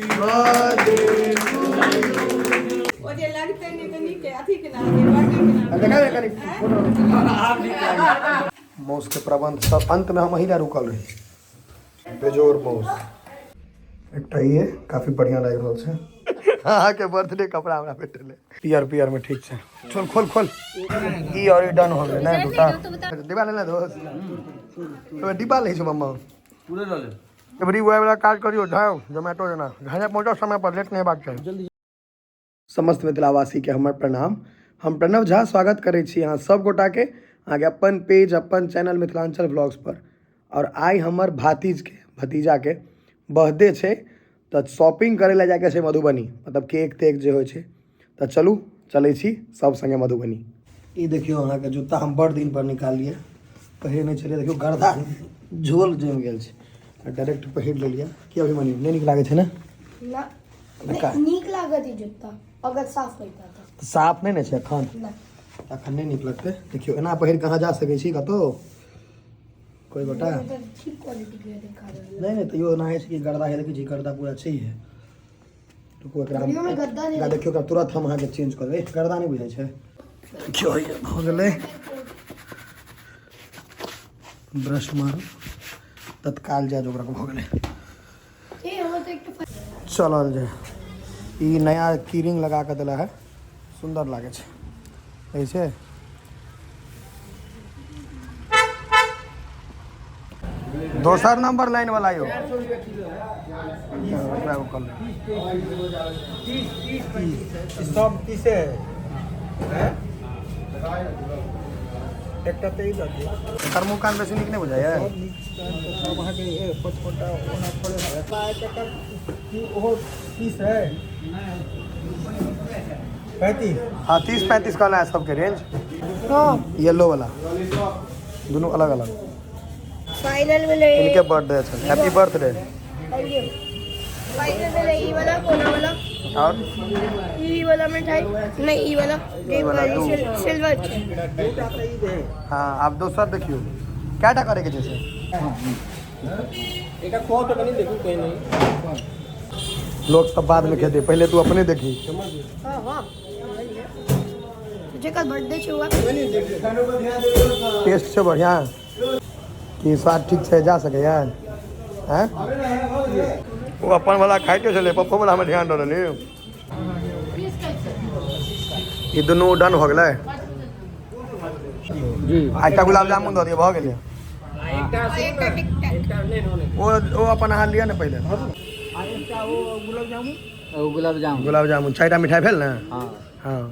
Birthday to वो जे लगते नहीं तो नीचे अथी के नाम के बर्थडे के नाम मौस के प्रबंध सब अंत में हम ही रुकल रही बेजोर मौस एक ये काफी बढ़िया लग रहा है हाँ के बर्थडे कपड़ा हमरा भेटले पियर पियर में ठीक है खोल खोल खोल ई और ई डन हो गए ना दूटा डिब्बा ले ले दोस्त तो डिब्बा ले छ मम्मा पूरे ले ले बड़ी वो वाला काज करियो जाओ जोमेटो जना घर पहुंचो समय पर लेट नहीं बात चाहिए समस्त मिथिलावासी के हमर प्रणाम हम प्रणव झा स्वागत करै छी अहाँ सब गोटा के आगे अपन पेज अपन चैनल मिथिलांचल ब्लॉग्स पर और आई हमर भतीजा के बर्थडे छे तो शॉपिंग करे ला जाके छै मधुबनी मतलब केक तेक जे होइ छै तो चलू चलै छी सब संगे मधुबनी ई देखियो अहाँ के जूता हम बड़ दिन पर निकालिए पहिरे नहीं चलिए देखियो गर्दा झोल जम गेल छै डायरेक्ट पहिर लेलिए कि अभी मनी नहीं नीक लागे छै ना ना नीक लागत ई जूता अगर साफ होइता त साफ नहीं ने छै अखन नहीं नीक लगते देखियो एना पहिर कहाँ जा सकै छी कतो कोई गोटा ठीक क्वालिटी के दिखा रहे नहीं तो यो ना है कि गर्दा है देखिए गर्दा पूरा छै है तो कोई वीडियो में गद्दा नहीं देखियो का तुरंत हम अहाँ के चेंज कर देबै गर्दा नहीं बुझाई छै देखियो ये हो गेलै ब्रश मारो तत्काल जा जोकरा हो गेलै ए हो तो एक चलल जाए ई नया कीरिंग लगा के देला है सुंदर लागे छै ऐसे दोसर नंबर लाइन वाला यो सब किसे है एकटा तेई लगे थर्मो कान बेसी निक नहीं बुझाय सब वहां के 55 ओना पड़े है टका की ओ 30 है 35 हाँ 30-35 का है सबके रेंज हां येलो वाला दोनों अलग अलग फाइनल में ले इनके बर्थडे है हैप्पी बर्थडे फाइनल में ले ई वाला कोना वाला और ई वाला मिठाई नहीं ई वाला सिल्वर हाँ आप दोसर देखियो क्या टा करे के जैसे एटा को तो नहीं देखू कहीं नहीं लोग सब बाद में कहते पहले तू अपने देखी हां हां तुझे कल बर्थडे छुआ टेस्ट से बढ़िया कि स्वाद ठीक से जा सके यार हैं वो अपन वाला खाइते चले पप्पो वाला में ध्यान दे ये दोनों डन हो गए जी आटा गुलाब जामुन दो दिए भ गेले वो अपन हाथ लिया ना पहले गुलाब जामुन 4टा मिठाई भेल ना हाँ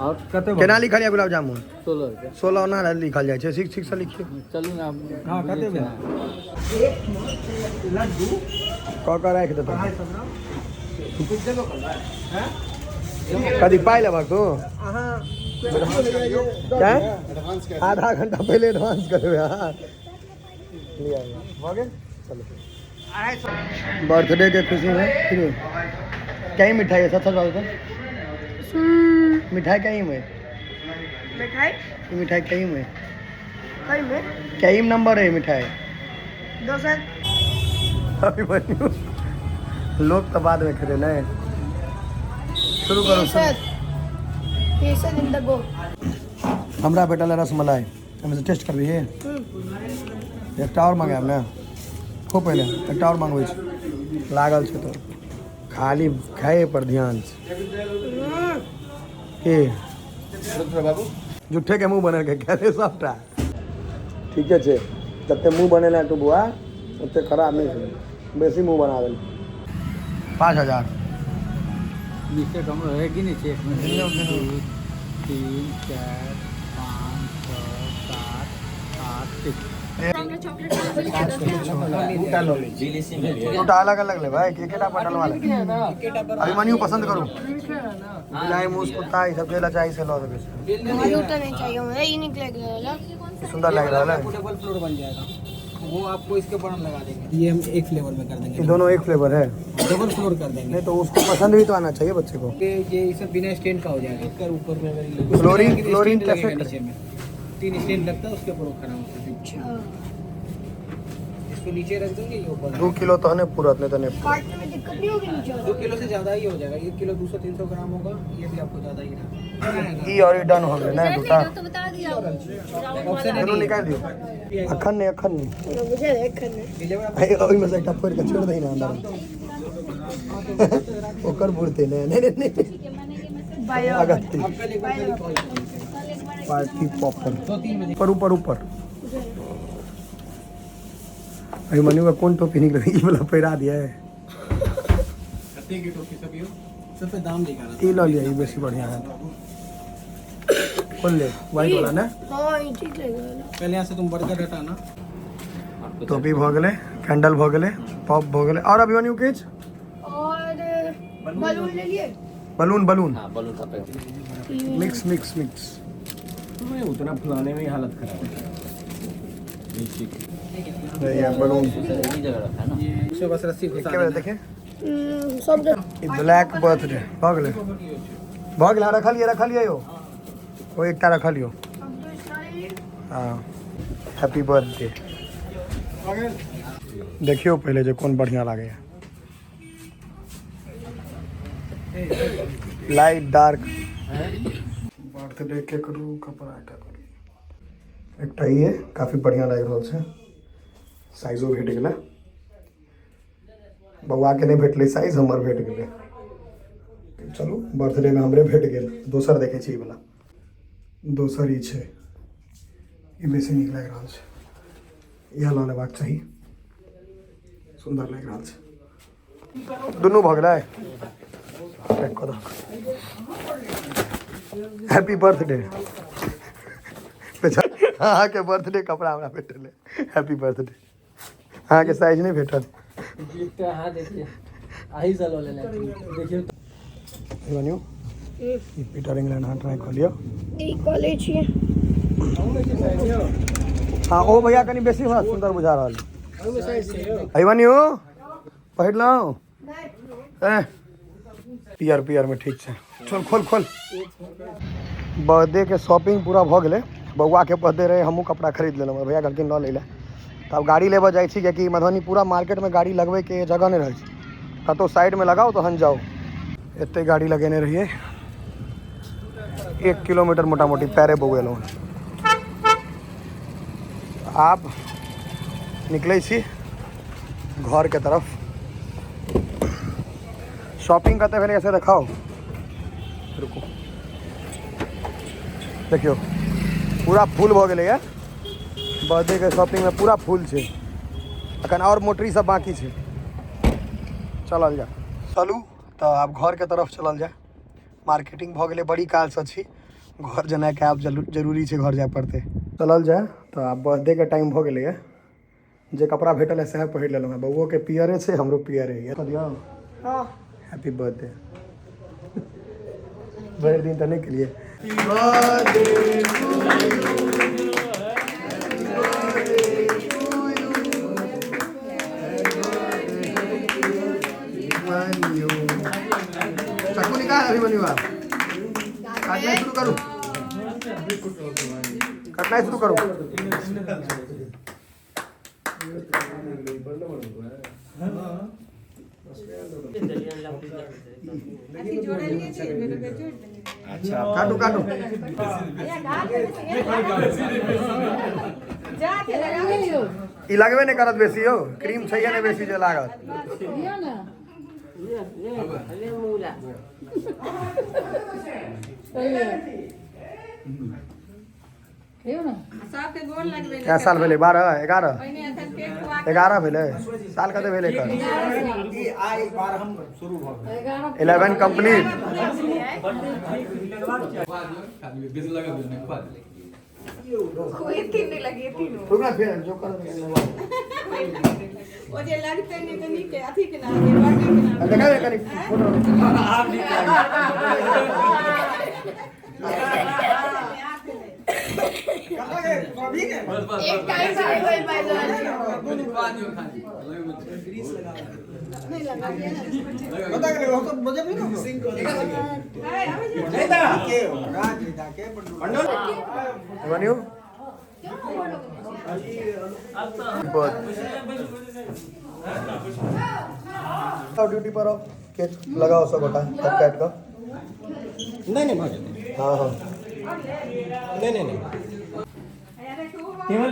और कते केना लिखल है गुलाब जामुन 16 16 ना लिखल जाए छै ठीक से लिखियो चलू ना हां कते में लड्डू का राख देता कदी पाई लेबा तो क्या आधा घंटा पहले एडवांस करबे हां लिया हो गेल चलो बर्थडे के खुशी में फिर कई मिठाई है सच बात मिठाई कहीं में मिठाई कहीं में कई नंबर है मिठाई दोसर अभी बनियो लोग तो बाद में खड़े नहीं शुरू करो केसर इन द गो हमरा बेटा रसमलाई हम से टेस्ट करबी है एकटा और मंगाएब ना खूब पहले एकटा और मंगबै छी लागल छै तो खाली खाए पर ध्यान के बाबू जुठे के मुंह बने के करे सबटा ठीक है जते मुंह बनेला तू बुआ ओते खराब नहीं छै बेसी मुंह बना देल 5000 नीचे कम है कि नीचे 3 4 5 6 7 8 अलग अलग ले भाई केकेटा पटल वाला अभिमन्यु पसंद करू बिलाई मूस कुत्ता ये सब जेला चाहिए से लो दे तो नहीं चाहिए मुझे ये निकलेगा सुंदर लग रहा है डबल फ्लोर बन जाएगा वो आपको इसके ऊपर हम लगा देंगे ये हम एक फ्लेवर में कर देंगे ये दोनों एक फ्लेवर है डबल फ्लोर कर देंगे नहीं तो उसको पसंद भी तो आना चाहिए बच्चे को ये सब बिना स्टैंड का हो जाएगा इसका ऊपर में अगर फ्लोरिंग कैसे नीचे में 3 स्टैंड लगता है उसके ऊपर खड़ा होता है इसको नीचे रख दूंगी ये ऊपर 2 किलो तो है पूरा नहीं तो नहीं। काटने में दिक्कत नहीं होगी नीचे वाला? 2 किलो से ज़्यादा ही हो जाएगा। 1 किलो 200-300 ग्राम होगा, ये भी आपको ज़्यादा ही है। ई और ई डन हो गए ना दूटा तो बता दिया ऑप्शन दोनों निकाल दियो। अखन नहीं मुझे देखना है। डिलीवर ओई में से एकटा फोड़ के छोड़ दही ना अंदर ओकर बुरते नहीं बायो अगत्ती आपका लेकर कॉल पार्टी पॉपर 2-3 बजे ऊपर ऊपर अरे मनु का कौन टोपी निकल रही वाला पैरा दिया है। कत्ते की टोपी सब यो सब पे दाम दिखा रहा ई लो लिया, ये बेसी बढ़िया है। खोल ले वाइट वाला ना। हाँ ये ठीक लगेगा। पहले यहाँ से तुम बर्गर हटाना। टोपी भ गेले, कैंडल भ गेले, पॉप भ गेले और अभी न्यू केज और बलून ले लिए। बलून बलून हाँ बलून का पैकेट। मिक्स मिक्स मिक्स उतना फुलाने में ही हालत खराब है। ये बलून सही जगह रखा है ना। ये बस रस्सी घुसा के देखे सब ई ब्लैक बर्थडे भ गेले रखा लिया यो वो एकटा रखा लियो। हाँ हैप्पी बर्थडे। देखियो पहले जो कौन बढ़िया लगे, लाइट डार्क बर्थडे के करू कपड़ा का करू एकटा ये काफी बढ़िया लग रहा है। साइजो भेट गेला, बउआ के नहीं भेटले साइज, हमर भेट गेले। चलू बर्थडे में हमरे भेट गेल। दोसर देखे छी वाला दोसर ही छै, ई बेसी नीक लग रहा है। यह लऽ लेबाक चाही, सुंदर लग रहा है। दुनू भ गेलै पैक कऽ दऽ। Happy birthday. अहाँके बर्थडे कपड़ा हमरा भेटल हैप्पी बर्थडे। अहाँके साइज नहीं भेटल। हाँ देखिए आही साल ले देखिए बनियो पीटर इंग्लैंड हाँ ट्राई कर लियो। ई कॉलेज है। हाँ ओ भैया कनी बेसी हमरा सुंदर बुझा रहल। अइ बनियो पहिर लऊ पियर पियर में ठीक छै। चल खोल खोल। बर्थडे के शॉपिंग पूरा भ गेलै। बउआ के बर्थडे रहे, हमहूँ कपड़ा खरीद लेलहुँ। भैया कहलखिन लऽ ले तब गाड़ी लेबऽ जाइ छी, कियाकि मधुबनी पूरा मार्केट में गाड़ी लगबै के जगह नहीं रहे छै। कतौ साइड में लगाओ तहन जाओ। एते गाड़ी लगेने रहिए, 1 किलोमीटर मोटा मोटी पैरे बौएलहुँ। आप निकले छी घर के तरफ। शॉपिंग करते पहले ऐसे दिखाओ, रुको देखियो पूरा फूल भ गेलै है। बर्थडे के शॉपिंग में पूरा फूल छै, अखन और मोटरी सब बाकी छै। चलल जा चलू तो आब घर के तरफ चलल जाए। मार्केटिंग भ गेलै बड़ी काल से छी, घर जेनाइ के आब जरूरी छै, घर जाए पड़तै। चलल जाए तो आब बर्थडे के टाइम भ गेलै है। जे कपड़ा भेटल है सएह पहिर लेलहुँ है। बउओ के पियरे छै, हमरो पियरे है। दियौ हाँ हैप्पी बर्थडे। भरि दिन तो नहीं के लिए चाकू निकाल अभी बनी बात। काटना शुरू करो, काटना शुरू करो। अच्छा काटो काटो। ई लगबे नहीं करत बेसी हो, क्रीम छैहे नहीं बेसी जे लागत। सबके गोर लगबे क्या साल भेले? 12 11 पहिने एखन केक खुआ 11 भेले साल कते भेले कर? ई आई बार हम शुरू भ गेल 11 कंप्लीट। कोई तीन नहीं लगी तीनों रुकना फिर जो कर वो जे लगते नहीं तो नीचे अथी के नाम के बर्थडे के नाम देखा है कनी फोटो आप नहीं एक टाइम से कोई पाइलो नहीं लगा बता के हो तो मुझे भी ना सिंक नहीं था के राज था के बनियो ड्यूटी पर आओ केच लगाओ सब बटा सब कैट का नहीं भाग हाँ हाँ नहीं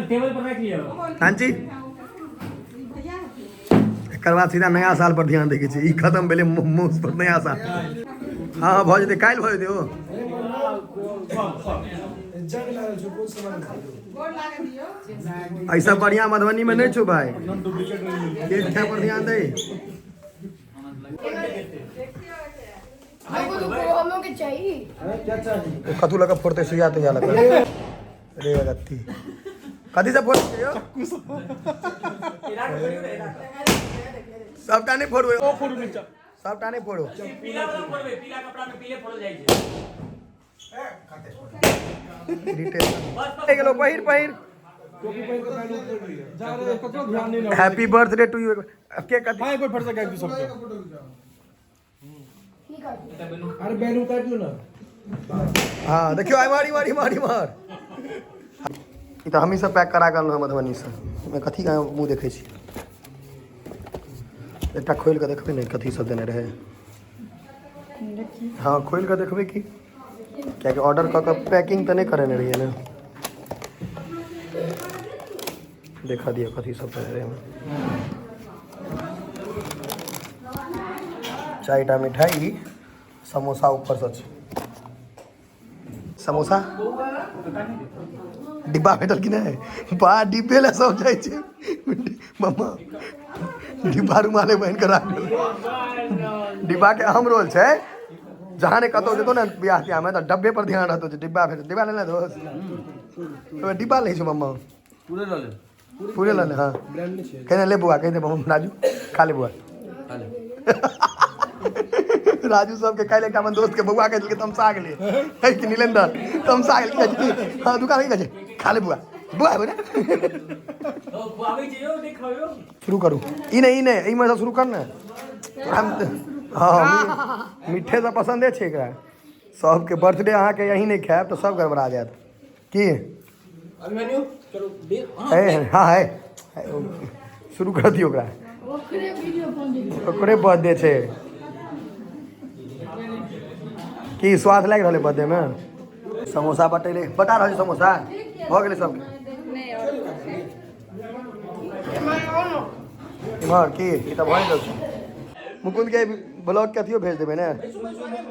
टेबल पर रख लियो हाँ जी एकर बाद सीधा नया साल पर ध्यान देखे छी ई खत्म भेले मुंह पर नया साल हाँ हाँ भऽ जेतै काल्हि भऽ जेतै ओ ऐसा बढ़िया मधुबनी में नहीं छो भाई केक खाए पर ध्यान दे हमको तो हम लोग के चाहिए कथू लगा फोड़ते सुइया तो या लगा रे गत्ती कथी से फोड़ दियो सबटा नहीं फोड़ो ओ फोड़ो नीचा सबटा नहीं फोड़ो पीला वाला फोड़बे पीला कपड़ा में पीले फोड़ जाय छै डिटेल गेलो पहिर टोपी पहन के बैठ उतर लिया जा रे कतरो ध्यान नहीं happy birthday to you cake cut हां एक बार फट से केक सबके अरे बैलून काट दो ना हाँ देखियो आई मारी मार ई तो हमी सब पैक करा गल मधुबनी से मैं कथी का मुंह देखे छी एकटा खोल के देखबे नहीं कथी सब देने रहे हाँ खोल के देखबे की क्या कि ऑर्डर क के पैकिंग तो नहीं करे रही है ना देखा दिया कथी सब देने रहे हमें चारिटा मिठाई समोसा ऊपर सच समोसा डिब्बा भेटल कि नहीं बा डिब्बे ला सब जाय छै मम्मा डिब्बा रुमाले बहन के राख डिब्बा के अहम रोल छै जहाँ ने कतौ जेतो ना बियाह तियाह में तो डब्बे पर ध्यान रहतो डिब्बा भेट डिब्बा ले दोस्त तो डिब्बा ले छै मम्मा पूरे ले हां कहने ले बुआ कहने मम्मा राजू खा ले बुआ राजू सब के काले का मन दोस्त के बउआ के तमसा गेले है कि नीलेंदर तमसा गेले हां दुकान ही कहे खा ले बुआ बुआ है ना आबै छै यौ देखायो शुरू करू ई नहीं ई में से शुरू कर ना हम हां मीठे से पसंद है छै एकरा सब के बर्थडे अहाँ के यही नहीं खाएब तो सब गड़बड़ा जात की अभिमन्यु चलो दे हां है शुरू कर दियो ओकरा ओकरे बर्थडे छै की स्वाद लाग रहले बर्थडे में समोसा बटेले बता रहल समोसा हो गेले सब इमहर की ई त भइ गेल मुकुंद के ब्लॉग के अथियो भेज देबे ने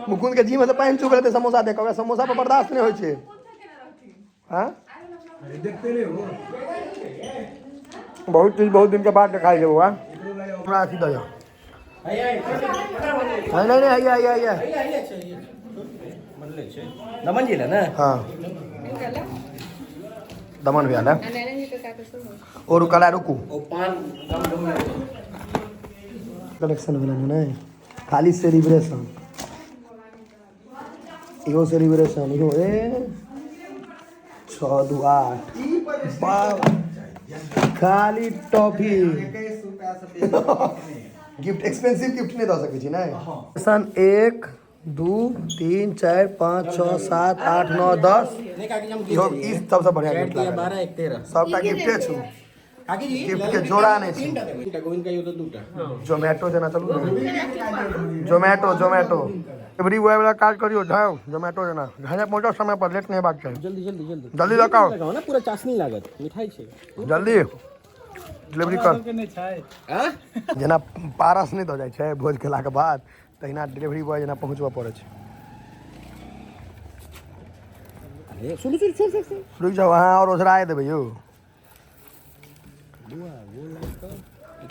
मुकुंद के जी में से पानी चुक लेते समोसा देख ओकरा समोसा पर बर्दाश्त नहीं होइ छै हां देखते नहीं हो बहुत चीज बहुत दिन के बाद खाई छै बुआ हमरा अथी दयो नहीं आइए नमन जी ना हाँ दमन भी आना और कला रुकू ओ पान कलेक्शन वाला नहीं खाली सेलिब्रेशन इहो सेलिब्रेशन इहो 6 2 8 खाली टॉफी गिफ्ट एक्सपेंसिव गिफ्ट नहीं दे सके छी ना सन 1 2 3 4 5 6 7 8 9 10 इहो ई सबसे बढ़िया गिफ्ट लागे 12 1 13 सबटा गिफ्टे छु काकी जी गिफ्ट के जोड़ा नहीं छु गोविंद का यो तो दूटा जोमेटो जना चलू जोमेटो एवरी वो वाला कार्ड करियो जाओ जोमेटो जना घर पहुंचो समय पर लेट नहीं बात चाहिए जल्दी लगाओ ना पूरा चाशनी लागत मिठाई छे जल्दी डिलीवरी कर जना पारस नहीं दो जाय छै भोज केला के बाद तहिना डिलीवरी बॉय जना पहुंचबा पड़े छै अरे सुन रुक जाओ वहाँ और ओझराए देबै यौ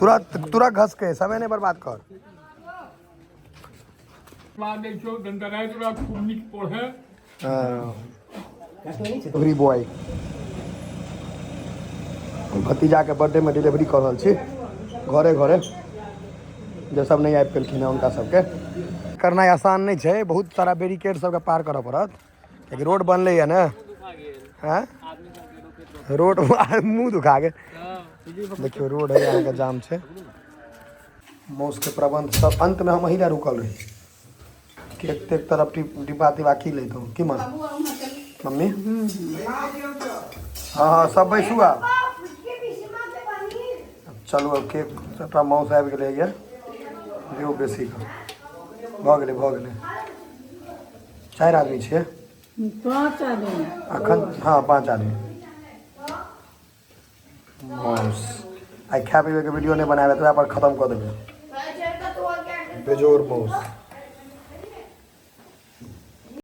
तुरंत घस के समय नहीं बर्बाद कर डिलीवरी बॉय भतीजा के बर्थडे में डिलीवरी कर रहल छी घरे जे सब नहीं आबि पेलखिन हैं उनका सबके करना आसान नहीं है बहुत सारा बैरिकेड सबके पार करऽ पड़त कियाकि रोड बनले है ना हाँ रोड मुँह दुखा गेल देखियो रोड है यहाँ के जाम है मौस के प्रबंध सब अंत में हम ला रुकल रही केक तेक तरफ डिब्बा तिब्बा की ले दो की मन मम्मी हाँ सब बैसू आ चलू अब केक सबटा माउस आबि गेलै ये दियौ बेसी कऽ भऽ गेलै 4 आदमी छियै 5 आदमी अखन हाँ 5 आदमी माउस आई खाए पीबे के वीडियो नहीं बनाबे तो पर खत्म कर देबै बेजोर माउस